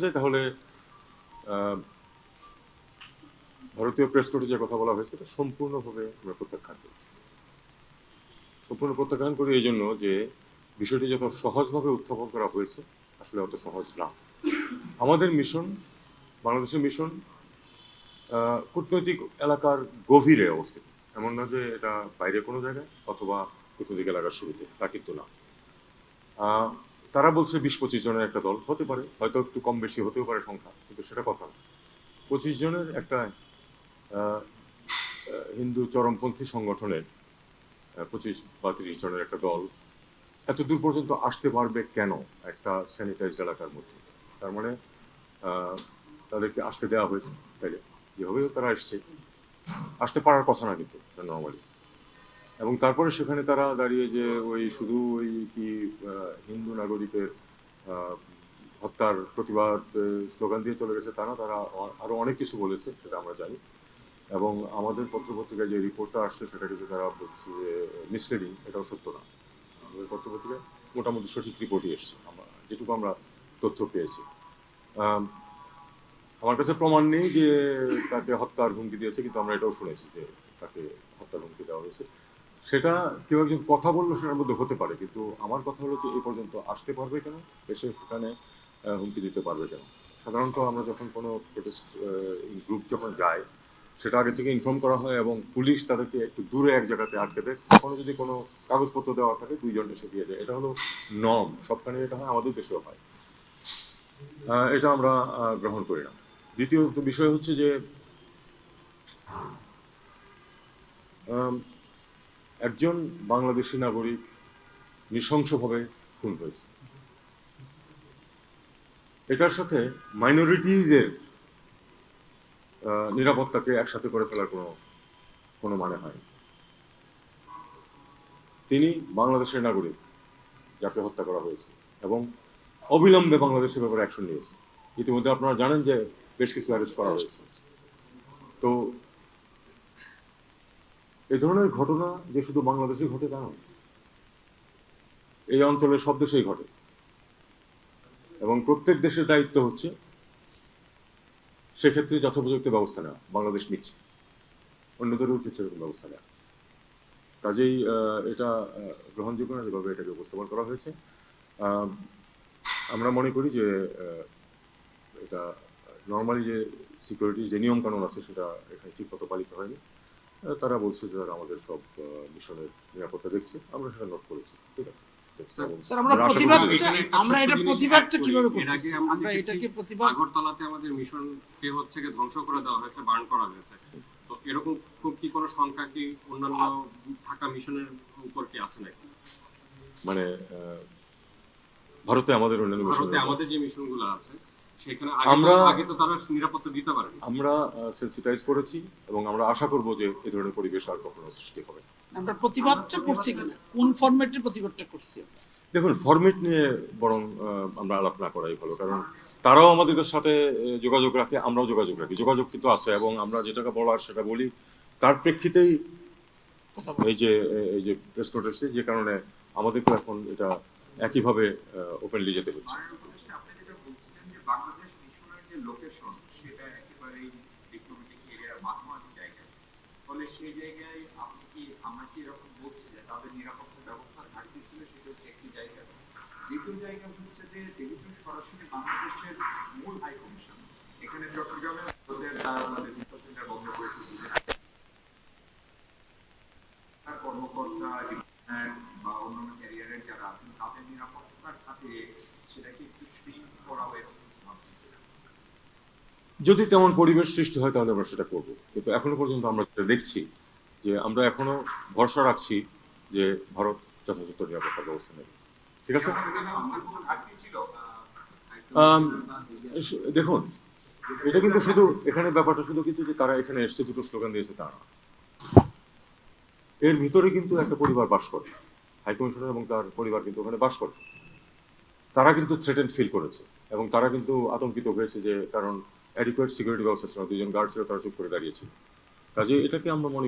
চাই তাহলে ভারতীয় প্রেস নোটে যে কথা বলা হয়েছে এটা সম্পূর্ণভাবে আমরা প্রত্যাখ্যান করি। সম্পূর্ণ প্রত্যাখ্যান করি এই জন্য যে বিষয়টি যত সহজভাবে উত্থাপন করা হয়েছে আসলে অত সহজ না। আমাদের মিশন, বাংলাদেশের মিশন কূটনৈতিক এলাকার গভীরে অবস্থিত, এমন না যে এটা বাইরে কোনো জায়গায় অথবা কূটনৈতিক এলাকার শুরুতে, তা কিন্তু না। তারা বলছে 20-25 জনের একটা দল হতে পারে, হয়তো একটু কম বেশি হতেও পারে সংখ্যা, কিন্তু সেটা কথা না। 25 জনের একটা হিন্দু চরমপন্থী সংগঠনের 25 বা 30 জনের একটা দল এত দূর পর্যন্ত আসতে পারবে কেন একটা স্যানিটাইজড এলাকার মধ্যে? তার মানে তাদেরকে আসতে দেওয়া হয়েছে, তাইলে যেভাবেও তারা আসতে পারার কথা না কিন্তু নর্মালি। এবং তারপরে সেখানে তারা দাঁড়িয়ে যে ওই শুধু ওই কি হিন্দু নাগরিকের হত্যার প্রতিবাদ স্লোগান দিয়ে চলে গেছে তা না, তারা আরো অনেক কিছু বলেছে, সেটা আমরা জানি। এবং আমাদের পত্রপত্রিকায় যে রিপোর্টটা আসছে সেটা কিন্তু তারা বলছে যে মিসলিডিং, এটাও সত্য না। আমাদের পত্রপত্রিকায় মোটামুটি সঠিক রিপোর্টই এসছে, যেটুকু আমরা তথ্য পেয়েছি। আমার কাছে প্রমাণ নেই যে তাকে হত্যার হুমকি দিয়েছে, কিন্তু আমরা এটাও শুনেছি যে তাকে হত্যার হুমকি দেওয়া হয়েছে। সেটা কেউ একজন কথা বললো সেটার মধ্যে হতে পারে, কিন্তু আমার কথা হলো যে এই পর্যন্ত আসতে পারবে কেন, এসে সেখানে হুমকি দিতে পারবে কেন? সাধারণত আমরা যখন কোনো প্রোটেস্ট গ্রুপ যখন যায় সেটা আগে থেকে ইনফর্ম করা হয় এবং পুলিশ তাদেরকে একটু দূরে এক জায়গাতে আটকে দেয়। কখনো যদি কোনো কাগজপত্র দেওয়া থাকে 2 জন এসে দিয়ে যায়, এটা হলো নর্ম, সবখানে এটা হয়, আমাদের দেশেও হয়। এটা আমরা গ্রহণ করি না। দ্বিতীয় বিষয় হচ্ছে যে একজন বাংলাদেশি নাগরিক নৃশংসভাবে খুন হয়েছে, এটার সাথে মাইনরিটিজের নিরাপত্তাকে একসাথে করে ফেলার কোনো মানে হয়। তিনি বাংলাদেশের নাগরিক যাকে হত্যা করা হয়েছে এবং অবিলম্বে বাংলাদেশের ব্যাপারে অ্যাকশন নিয়েছে। ইতিমধ্যে আপনারা জানেন যে বেশ কিছু অ্যারেস্ট করা হয়েছে। তো এই ধরনের ঘটনা যে শুধু বাংলাদেশে ঘটে তা নয়, এই অঞ্চলের সব দেশেই ঘটে এবং প্রত্যেক দেশের দায়িত্ব হচ্ছে সেক্ষেত্রে যথোপযুক্ত ব্যবস্থা নেওয়া। বাংলাদেশ নিচ্ছে, অন্যদেরও উচিত সেরকম ব্যবস্থা নেওয়া। কাজেই এটা গ্রহণযোগ্য না যেভাবে এটাকে উপস্থাপন করা হয়েছে। আমরা মনে করি যে এটা নর্মালি যে সিকিউরিটির যে নিয়ম কানুন আছে সেটা এখানে ঠিক মতো পালিত হয়নি। তারা বলছে যে তারা আমাদের সব মিশনের নিরাপত্তা দেখছে, আমরা সেটা নোট করেছি, ঠিক আছে। স্যার, আমরা এটা প্রতিবাদটা কিভাবে করতেছি? আমরা এটাকে প্রতিবাদ আগরতলাতে আমাদের মিশনকে হচ্ছে কি ধ্বংস করে দেওয়া হয়েছে, বার্ন করা হয়েছে। তো এরকম কি কোনো সংখ্যা কি অন্যান্য ঢাকা মিশনের উপর কি আছে নাকি? মানে ভারতে আমাদের অন্যান্য ভারতে আমাদের যে মিশনগুলো আছে সেখানে আগে তো তারা নিরাপত্তা দিতে পারে। আমরা সেন্সিটাইজ করেছি এবং আমরা আশা করব যে এই ধরনের পরিবেশ আর কখনো সৃষ্টি হবে না। আমরা প্রতিবাদটা করছি কিনা, কোন ফরম্যাটে প্রতিবাদটা করছি? দেখুন, ফরম্যাট নিয়ে বরং আমরা আলাপ না করাই ভালো, কারণ তারাও আমাদের সাথে যোগাযোগ রাখে, আমরাও যোগাযোগ রাখি, যোগাযোগ কিন্তু আছে এবং আমরা যেটাকে বলার সেটা বলি। তার প্রেক্ষিতেই এই যে প্রেস নোট এসেছে, যে কারণে আমাদেরকে এখন এটা একইভাবে ওপেনলি যেতে হচ্ছে। বাংলাদেশ মিশনের যে লোকেশন সেটা একেবারেই ডিপ্লোম্যাটিক এরিয়ার মাঝামাঝি জায়গায়, ফলে সেই জায়গায় আমরা কি এরকম বলছি যে তাদের নিরাপত্তা ব্যবস্থা ঘাটতি ছিল, সেটা হচ্ছে একটি জায়গা। দ্বিতীয় জায়গা হচ্ছে যে যেহেতু সরাসরি বাংলাদেশের মূল হাই কমিশন এখানে চট্টগ্রামে তাদের সেন্টার বন্ধ করেছে, কর্মকর্তা বা অন্যান্য ক্যারিয়ারের যারা আছেন তাদের নিরাপত্তার খাতিরে সেটাকে একটু শ্রিঙ্ক করা হয়। যদি তেমন পরিবেশ সৃষ্টি হয় তাহলে আমরা সেটা করব, কিন্তু এখনো পর্যন্ত আমরা যেটা দেখছি যে আমরা এখনো ভরসা রাখছি যে ভারত যথাযথ নিরাপত্তার ব্যবস্থা নেবে। ঠিক আছে, দেখুন এটা কিন্তু শুধু এখানে ব্যাপারটা শুধু কিন্তু যে তারা এখানে এসছে দুটো স্লোগান দিয়েছে তা না, এর ভিতরে কিন্তু একটা পরিবার বাস করে, হাইকমিশনার এবং তার পরিবার কিন্তু ওখানে বাস করে। তারা কিন্তু থ্রেটেন্ড ফিল করেছে এবং তারা কিন্তু আতঙ্কিত হয়েছে, যে কারণ অ্যাডিকুয়েট সিকিউরিটি ব্যবস্থা ছিল, 2 জন গার্ড ছিল, তারা চুপ করে দাঁড়িয়েছিল। কাজে এটাকে আমরা মনে